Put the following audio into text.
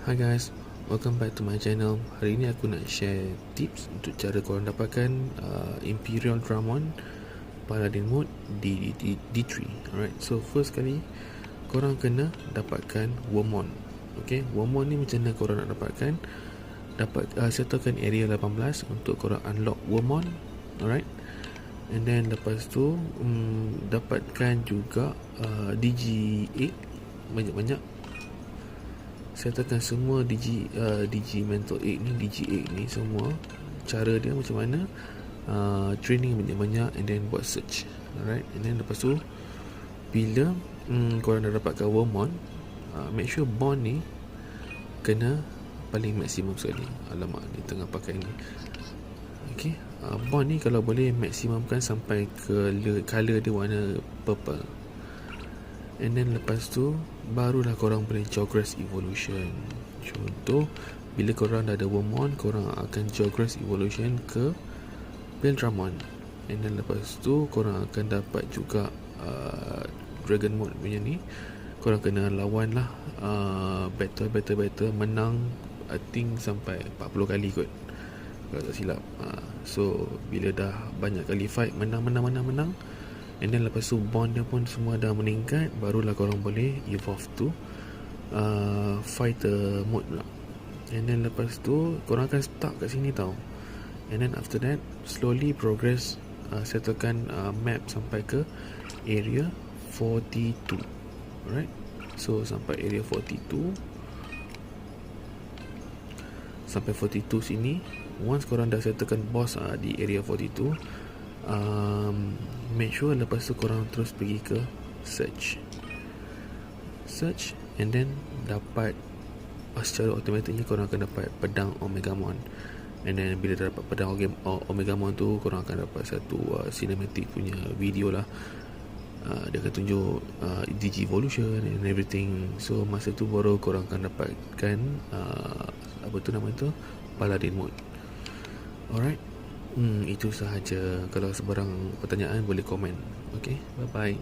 Hi guys, welcome back to my channel. Hari ini aku nak share tips untuk cara korang dapatkan Imperial Dramon Paladin mode di D3. Alright, so first kali korang kena dapatkan Wormmon. Okay, Wormmon ni macam mana korang nak dapatkan? Settlekan area 18 untuk korang unlock Wormmon. Alright, and then lepas tu dapatkan juga DG8 banyak-banyak. Settlekan semua DG Mental 8 ni, DG8 ni semua. Cara dia macam mana, training banyak-banyak, and then buat search. Alright, and then lepas tu bila korang dah dapatkan Wormmon, make sure bond ni kena paling maksimum sekali. Alamak, ni tengah pakai ni. Okay, bond ni kalau boleh maksimumkan sampai ke color dia warna purple. And then lepas tu barulah korang boleh Jawgrass Evolution. Contoh, bila korang dah ada Wormmon, korang akan Jawgrass Evolution ke Beldramon. And then lepas tu korang akan dapat juga Dragon Mode punya ni. Korang kena lawan lah, battle menang, I think sampai 40 kali kot kalau tak silap. So bila dah banyak kali fight, menang, and then lepas tu bond dia pun semua dah meningkat, barulah korang boleh evolve to fighter mode pula. And then lepas tu korang akan stuck kat sini tau. And then after that slowly progress, settlekan map sampai ke area 42. Alright, so sampai area 42, sampai 42 sini. Once korang dah settlekan boss di area 42, make sure lepas tu korang terus pergi ke search, and then dapat secara automaticnya korang akan dapat pedang Omegamon. And then bila dah dapat pedang Omegamon tu, korang akan dapat satu cinematic punya video lah. Dia akan tunjuk DG Evolution and everything. So masa tu baru korang akan dapatkan apa tu nama tu, Paladin mode. Alright, itu sahaja. Kalau sebarang pertanyaan boleh komen. Okay, bye bye.